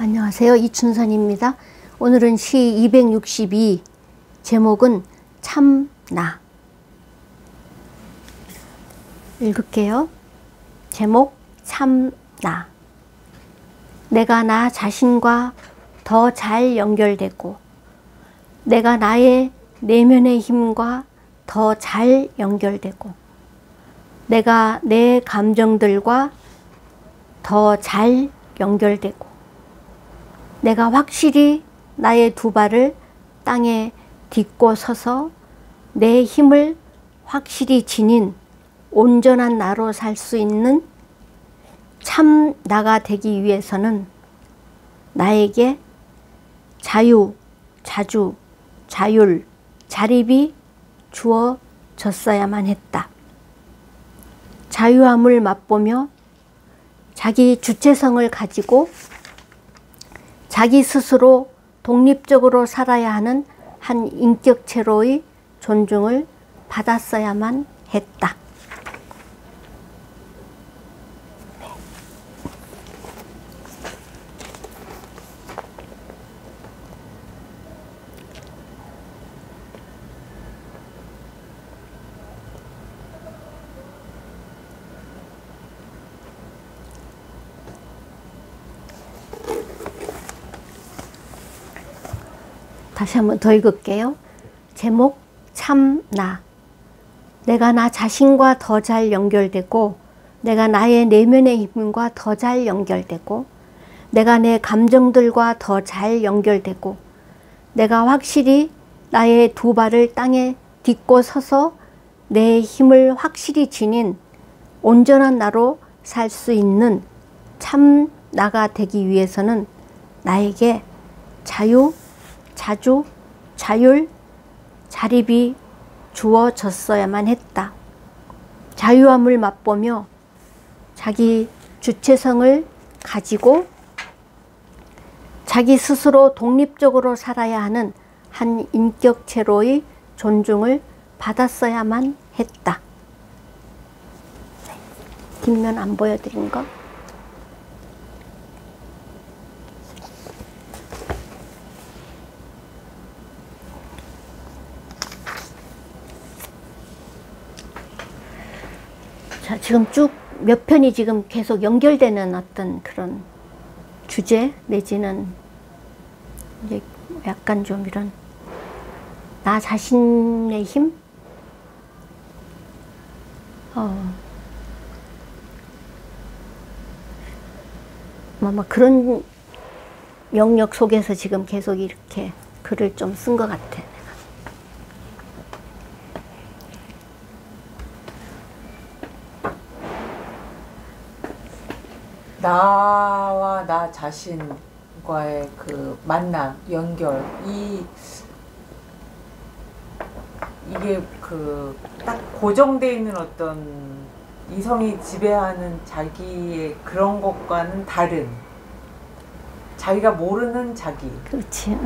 안녕하세요. 이춘선입니다. 오늘은 시 262, 제목은 참나. 읽을게요. 제목 참나. 내가 나 자신과 더 잘 연결되고, 내가 나의 내면의 힘과 더 잘 연결되고, 내가 내 감정들과 더 잘 연결되고, 내가 확실히 나의 두 발을 땅에 딛고 서서 내 힘을 확실히 지닌 온전한 나로 살 수 있는 참 나가 되기 위해서는 나에게 자유, 자주, 자율, 자립이 주어졌어야만 했다. 자유함을 맛보며 자기 주체성을 가지고 자기 스스로 독립적으로 살아야 하는 한 인격체로의 존중을 받았어야만 했다. 다시 한번 더 읽을게요. 제목 참나. 내가 나 자신과 더 잘 연결되고, 내가 나의 내면의 힘과 더 잘 연결되고, 내가 내 감정들과 더 잘 연결되고, 내가 확실히 나의 두 발을 땅에 딛고 서서 내 힘을 확실히 지닌 온전한 나로 살 수 있는 참 나가 되기 위해서는 나에게 자유, 자주, 자율, 자립이 주어졌어야만 했다. 자유함을 맛보며 자기 주체성을 가지고 자기 스스로 독립적으로 살아야 하는 한 인격체로의 존중을 받았어야만 했다. 뒷면 안 보여드린 거. 자, 지금 쭉 몇 편이 지금 계속 연결되는 어떤 그런 주제 내지는 이제 약간 좀 이런 나 자신의 힘? 아마 그런 영역 속에서 지금 계속 이렇게 글을 좀 쓴 것 같아. 나와 나 자신과의 그 만남, 연결, 이게 그 딱 고정되어 있는 어떤 이성이 지배하는 자기의 그런 것과는 다른 자기가 모르는 자기. 그렇지.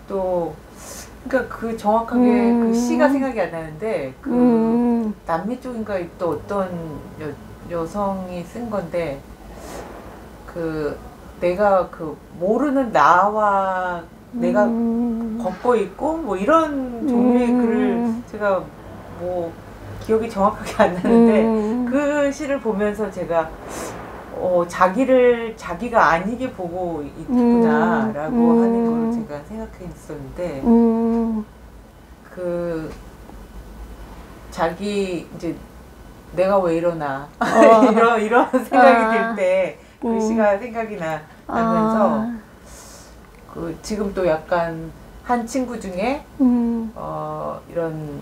또 그러니까 그 정확하게 그 시가 생각이 안 나는데 그 남미 쪽인가 또 어떤 여성이 쓴 건데 그 내가 그 모르는 나와 내가 걷고 있고 뭐 이런 종류의 글을 제가 뭐 기억이 정확하게 안 나는데 그 시를 보면서 제가 자기가 아니게 보고 있구나 라고 하는 걸 제가 생각했었는데 그 자기 이제 내가 왜 이러나 이런 생각이 들 때 그 시가 생각이 나면서 그 지금 또 약간 한 친구 중에 이런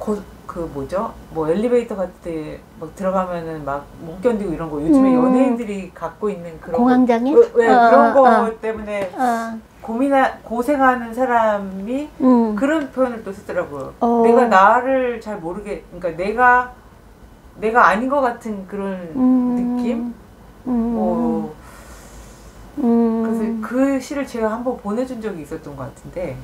그 뭐죠? 뭐 엘리베이터 같은 데 막 들어가면은 막 못 견디고 이런 거 요즘에 연예인들이 갖고 있는 그런 공황장애? 왜 그런 거 때문에 고생하는 사람이 그런 표현을 또 쓰더라고요. 내가 나를 잘 모르게, 그러니까 내가 아닌 것 같은 그런 느낌? 그래서 그 시를 제가 한번 보내준 적이 있었던 것 같은데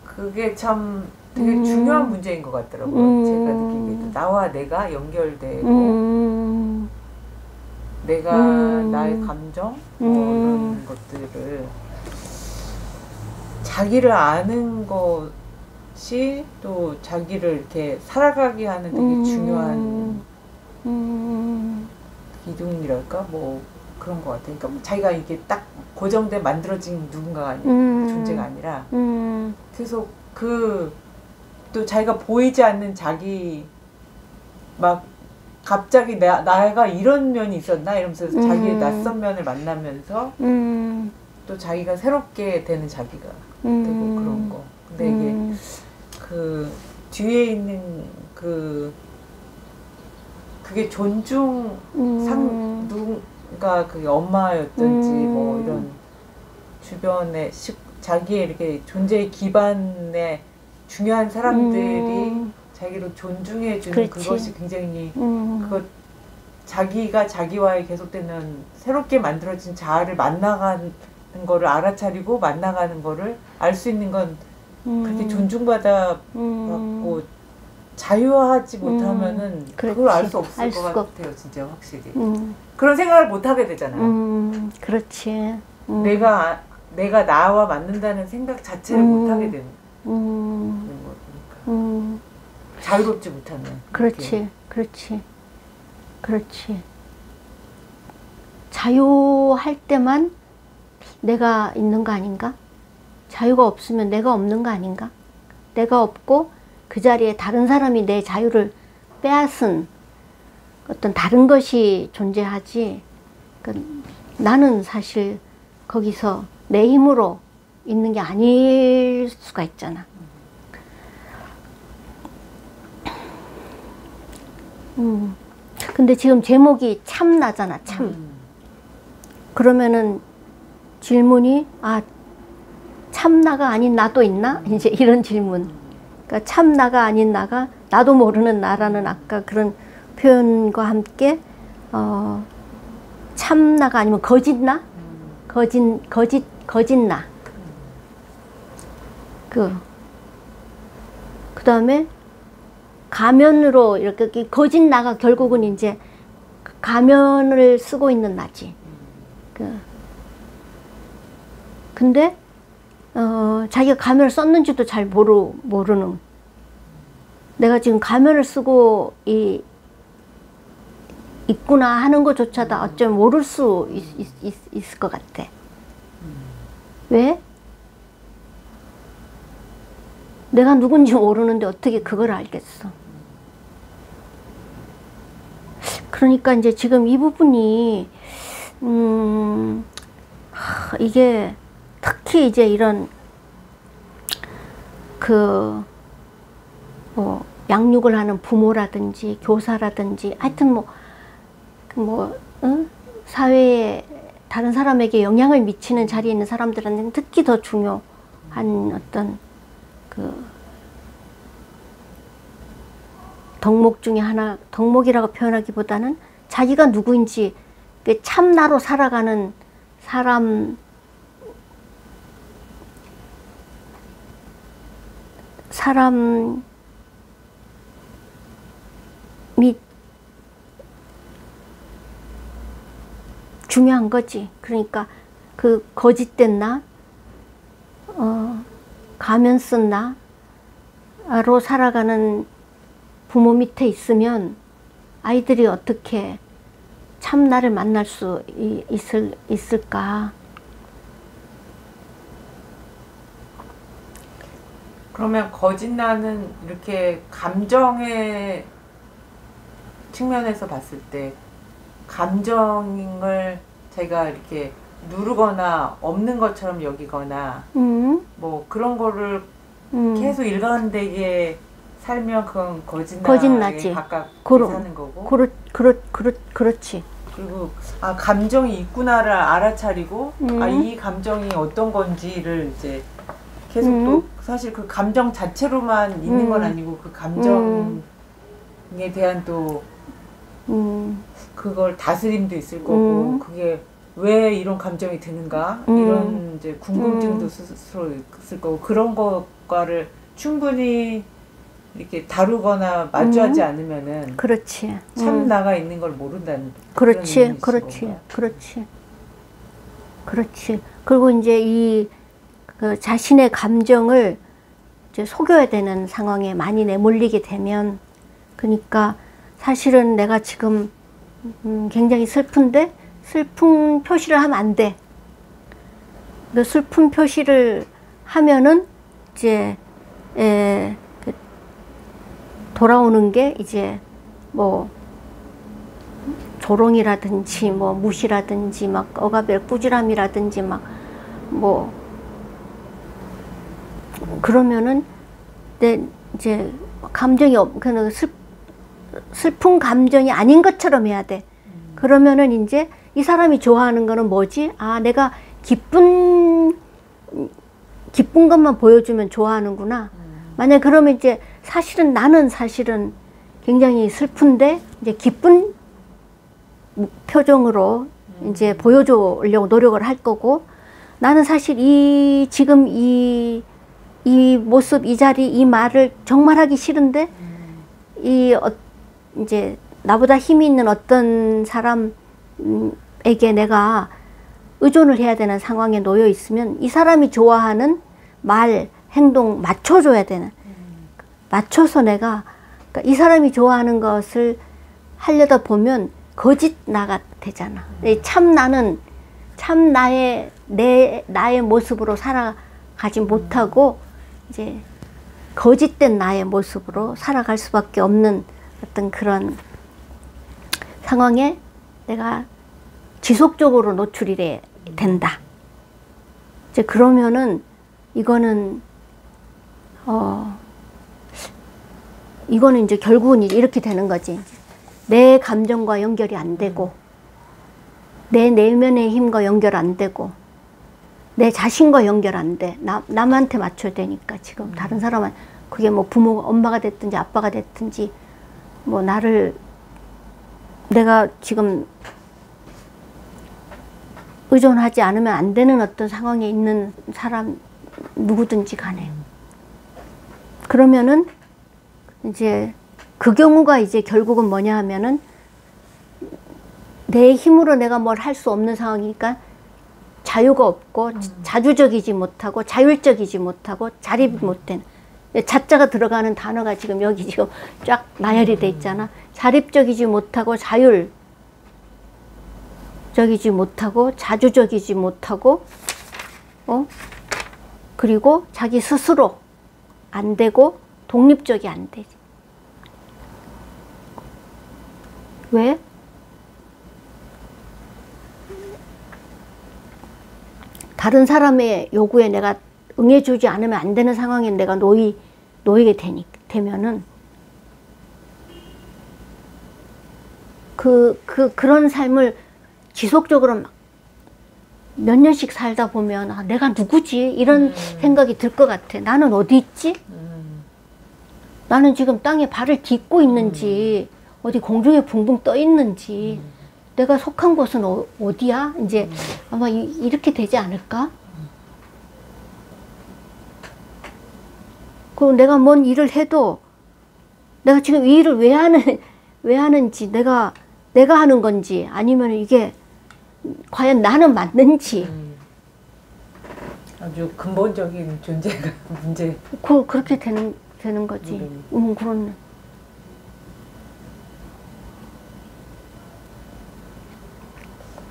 그게 참 되게 중요한 문제인 것 같더라고요. 제가 느끼기에도 나와 내가 연결되고 내가 나의 감정 뭐 이런 것들을 자기를 아는 것이 또 자기를 이렇게 살아가게 하는 되게 중요한 기둥이랄까 뭐 그런 것 같아요. 그러니까 자기가 이게 딱 고정돼 만들어진 누군가가 존재가 아니라 계속 또 자기가 보이지 않는 자기 막 갑자기 나가 이런 면이 있었나 이러면서 자기의 낯선 면을 만나면서 또 자기가 새롭게 되는 자기가 되고 그런 거. 근데 이게 그 뒤에 있는 그게 누군가 그게 엄마였든지 뭐 이런 주변에 자기의 이렇게 존재의 기반에 중요한 사람들이 자기를 존중해주는 그것이 굉장히 자기가 자기와의 계속되는 새롭게 만들어진 자아를 만나가는 거를 알아차리고 만나가는 거를 알 수 있는 건 그렇게 존중받고 자유하지 못하면은 그걸 알 수 없을 것 같아요. 진짜 확실히 그런 생각을 못 하게 되잖아요. 그렇지. 내가 나와 맞는다는 생각 자체를 못 하게 되는 거니까 자유롭지 못하면. 그렇지. 자유할 때만 내가 있는 거 아닌가? 자유가 없으면 내가 없는 거 아닌가? 내가 없고 그 자리에 다른 사람이 내 자유를 빼앗은 어떤 다른 것이 존재하지. 그러니까 나는 사실 거기서 내 힘으로 있는 게 아닐 수가 있잖아. 근데 지금 제목이 참나잖아, 참. 그러면은 질문이, 참나가 아닌 나도 있나? 이제 이런 질문. 그러니까 참나가 아닌 나가 나도 모르는 나라는 아까 그런 표현과 함께, 참나가 아니면 거짓나? 거짓나. 그 다음에 가면으로 이렇게 거짓나가 결국은 이제 가면을 쓰고 있는 나지. 근데 자기가 가면을 썼는지도 잘 모르는. 내가 지금 가면을 쓰고 있구나 하는 것조차도 어쩌면 모를 수 있을 것 같아. 왜? 내가 누군지 모르는데 어떻게 그걸 알겠어? 그러니까 이제 지금 이 부분이 이게 특히 이제 이런 뭐 양육을 하는 부모라든지 교사라든지 하여튼 사회에 다른 사람에게 영향을 미치는 자리에 있는 사람들한테는 특히 더 중요한 어떤 덕목 중에 하나, 덕목이라고 표현하기보다는 자기가 누구인지 참나로 살아가는 사람이 중요한 거지. 그러니까 그 거짓된 나, 가면 쓴 나로 살아가는 부모 밑에 있으면 아이들이 어떻게 참나를 만날 수 있을까? 그러면 거짓나는 이렇게 감정의 측면에서 봤을 때 감정을 제가 이렇게 누르거나 없는 것처럼 여기거나 뭐 그런 거를 계속 일관되게 살면 그건 거짓나에 가깝게 사는 거고. 그렇지. 그리고 감정이 있구나를 알아차리고 이 감정이 어떤 건지를 이제 계속 또 사실 그 감정 자체로만 있는 건 아니고 그 감정에 대한 또 그걸 다스림도 있을 거고 그게 왜 이런 감정이 드는가 이런 이제 궁금증도 스스로 있을 거고 그런 것과를 충분히 이렇게 다루거나 마주하지 않으면은 그렇지. 참 나가 있는 걸 모른다는. 그렇지, 그렇지, 그렇지, 그렇지. 그리고 이제 그 자신의 감정을 이제 속여야 되는 상황에 많이 내몰리게 되면, 그러니까 사실은 내가 지금 굉장히 슬픈데 슬픈 표시를 하면 안 돼. 그 슬픈 표시를 하면은 이제 돌아오는 게 이제 뭐 조롱이라든지 뭐 무시라든지 막 억압의 꾸지람이라든지 막 뭐 그러면은 내 이제 감정이 그냥 슬픈 감정이 아닌 것처럼 해야 돼. 그러면은 이제 이 사람이 좋아하는 거는 뭐지? 아, 내가 기쁜 것만 보여주면 좋아하는구나. 만약 그러면 이제 나는 사실은 굉장히 슬픈데 이제 기쁜 표정으로 이제 보여주려고 노력을 할 거고, 나는 사실 지금 이 모습, 이 자리, 이 말을 정말 하기 싫은데 이제 나보다 힘이 있는 어떤 사람에게 내가 의존을 해야 되는 상황에 놓여 있으면 이 사람이 좋아하는 말, 행동 맞춰줘야 되는, 맞춰서 내가, 그러니까 이 사람이 좋아하는 것을 하려다 보면 거짓 나가 되잖아. 참 나의 모습으로 살아가지 못하고 이제 거짓된 나의 모습으로 살아갈 수밖에 없는 어떤 그런 상황에 내가 지속적으로 노출이 된다. 이제 그러면은 이거는 이제 결국은 이렇게 되는 거지. 내 감정과 연결이 안 되고, 내 내면의 힘과 연결 안 되고, 내 자신과 연결 안 돼. 남한테 맞춰야 되니까 지금 다른 사람은 그게 뭐 부모가 엄마가 됐든지 아빠가 됐든지 뭐 내가 지금 의존하지 않으면 안 되는 어떤 상황에 있는 사람 누구든지 간에, 그러면은 이제 그 경우가 이제 결국은 뭐냐 하면은 내 힘으로 내가 뭘 할 수 없는 상황이니까 자유가 없고 자주적이지 못하고 자율적이지 못하고 자립이 못되는, 자자가 들어가는 단어가 지금 여기 지금 쫙 나열이 돼 있잖아. 자립적이지 못하고 자율적이지 못하고 자주적이지 못하고 그리고 자기 스스로 안 되고 독립적이 안 되지. 왜? 다른 사람의 요구에 내가 응해주지 않으면 안 되는 상황에 내가 놓이게 되면은 그런 삶을 지속적으로 몇 년씩 살다 보면 아, 내가 누구지? 이런 생각이 들 것 같아. 나는 어디 있지? 나는 지금 땅에 발을 딛고 있는지 어디 공중에 붕붕 떠 있는지 내가 속한 곳은 어디야? 이제 아마 이렇게 되지 않을까? 그리고 내가 뭔 일을 해도 내가 지금 이 일을 왜 하는지, 내가 하는 건지, 아니면 이게 과연 나는 맞는지. 아주 근본적인 존재가 문제. 그렇게 되는 거지. 그렇네.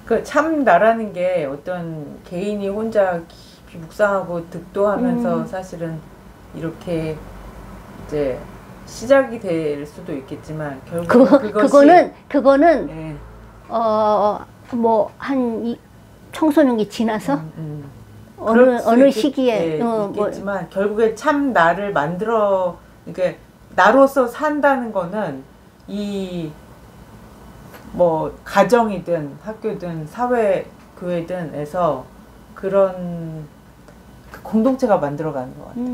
그 참 나라는 게 어떤 개인이 혼자 깊이 묵상하고 득도하면서 사실은 이렇게 이제 시작이 될 수도 있겠지만 결국 그거는 네. 뭐 한 청소년기 지나서 어느 시기에 있겠지만 뭐. 결국에 참 나를 만들어, 그러니까 나로서 산다는 거는 이 뭐 가정이든 학교든 사회 교회든 에서 그런 공동체가 만들어가는 것 같아요.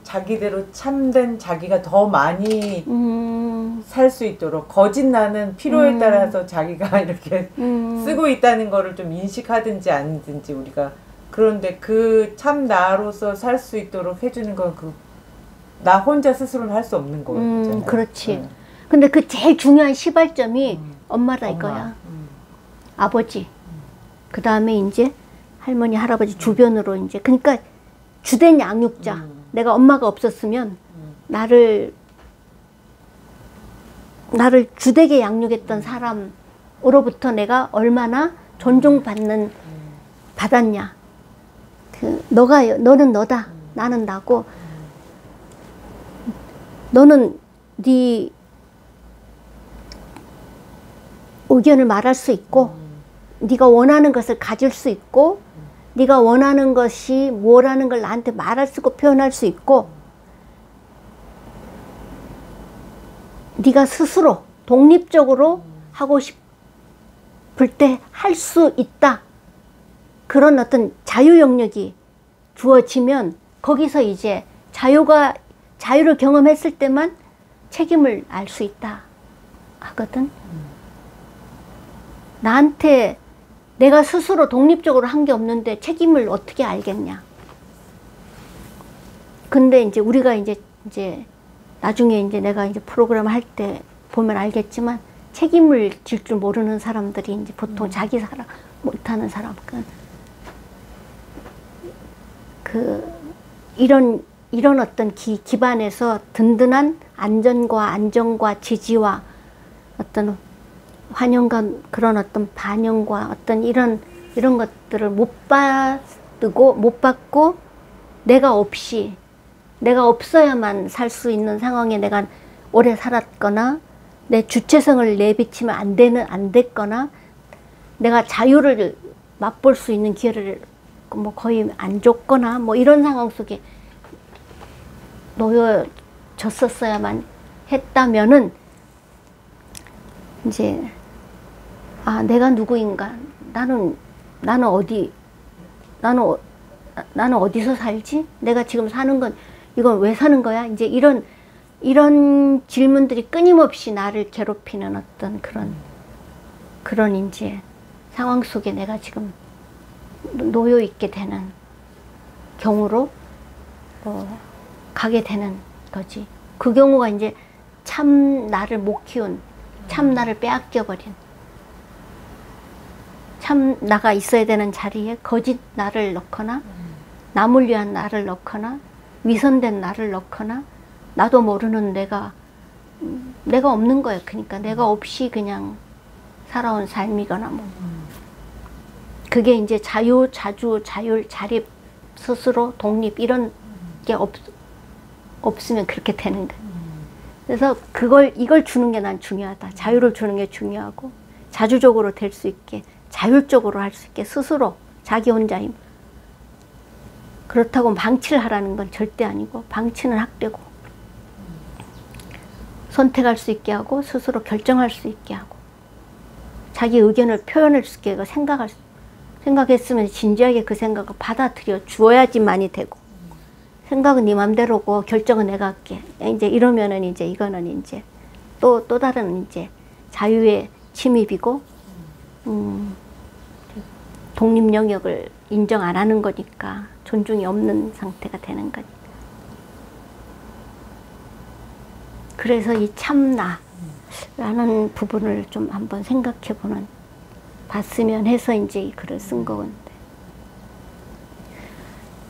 자기대로 참된 자기가 더 많이 살 수 있도록, 거짓 나는 필요에 따라서 자기가 이렇게 쓰고 있다는 거를 좀 인식하든지 아니든지 우리가, 그런데 그 참 나로서 살 수 있도록 해주는 건 나 혼자 스스로는 할 수 없는 거잖아요. 그렇지. 근데 그 제일 중요한 시발점이 엄마다 엄마. 이거야. 아버지. 그 다음에 이제 할머니, 할아버지 주변으로 이제. 그러니까 주된 양육자. 내가 엄마가 없었으면 나를 주되게 양육했던 사람으로부터 내가 얼마나 존중받는 받았냐. 너는 너다. 나는 나고. 너는 네 의견을 말할 수 있고, 네가 원하는 것을 가질 수 있고, 네가 원하는 것이 뭐라는 걸 나한테 말할 수 있고 표현할 수 있고, 네가 스스로 독립적으로 하고 싶을 때 할 수 있다. 그런 어떤 자유 영역이 주어지면 거기서 이제 자유를 경험했을 때만 책임을 알 수 있다 하거든. 나한테 내가 스스로 독립적으로 한 게 없는데 책임을 어떻게 알겠냐. 근데 이제 우리가 이제 나중에 이제 내가 이제 프로그램 할 때 보면 알겠지만 책임을 질 줄 모르는 사람들이 이제 보통 자기 사랑 못하는 사람. 이런 어떤 기반에서 든든한 안정과 지지와 어떤 환영과 그런 어떤 반영과 어떤 이런 것들을 못 받고 내가 없어야만 살 수 있는 상황에 내가 오래 살았거나 내 주체성을 내비치면 안 됐거나 내가 자유를 맛볼 수 있는 기회를 뭐 거의 안 줬거나 뭐 이런 상황 속에 놓여졌었어야만 했다면은 이제 내가 누구인가? 나는 어디서 살지? 내가 지금 사는 건 이건 왜 사는 거야? 이제 이런 질문들이 끊임없이 나를 괴롭히는 어떤 그런 이제 상황 속에 내가 지금 놓여 있게 되는 경우로 가게 되는 거지. 그 경우가 이제 참 나를 못 키운, 참 나를 빼앗겨버린, 참 나가 있어야 되는 자리에 거짓 나를 넣거나 남을 위한 나를 넣거나 위선된 나를 넣거나 나도 모르는 내가 없는 거예요. 그러니까 내가 없이 그냥 살아온 삶이거나 뭐. 그게 이제 자유, 자율, 자립, 스스로, 독립 이런 게 없으면 그렇게 되는 거예요. 그래서 이걸 주는 게 난 중요하다. 자유를 주는 게 중요하고 자주적으로 될 수 있게 자율적으로 할 수 있게 스스로 자기 혼자 힘. 그렇다고 방치를 하라는 건 절대 아니고 방치는 학대고 선택할 수 있게 하고 스스로 결정할 수 있게 하고 자기 의견을 표현할 수 있게 하고 생각했으면 진지하게 그 생각을 받아들여 주어야지만이 되고 생각은 네 맘대로고 결정은 내가 할게. 이제 이러면은 이제 이거는 이제 또 다른 이제 자유의 침입이고 독립 영역을 인정 안 하는 거니까 존중이 없는 상태가 되는 거니까. 그래서 이 참나라는 부분을 좀 한번 봤으면 해서 이제 이 글을 쓴 건데.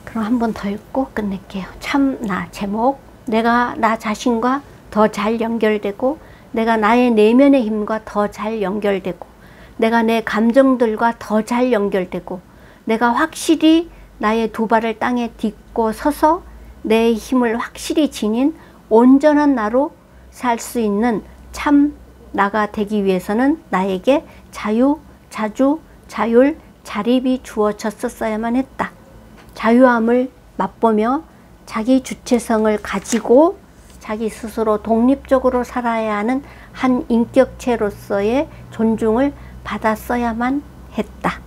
그럼 한 번 더 읽고 끝낼게요. 참나 제목. 내가 나 자신과 더 잘 연결되고 내가 나의 내면의 힘과 더 잘 연결되고 내가 내 감정들과 더 잘 연결되고 내가 확실히 나의 두 발을 땅에 딛고 서서 내 힘을 확실히 지닌 온전한 나로 살 수 있는 참 나가 되기 위해서는 나에게 자유, 자주, 자율, 자립이 주어졌었어야만 했다. 자유함을 맛보며 자기 주체성을 가지고 자기 스스로 독립적으로 살아야 하는 한 인격체로서의 존중을 받았어야만 했다.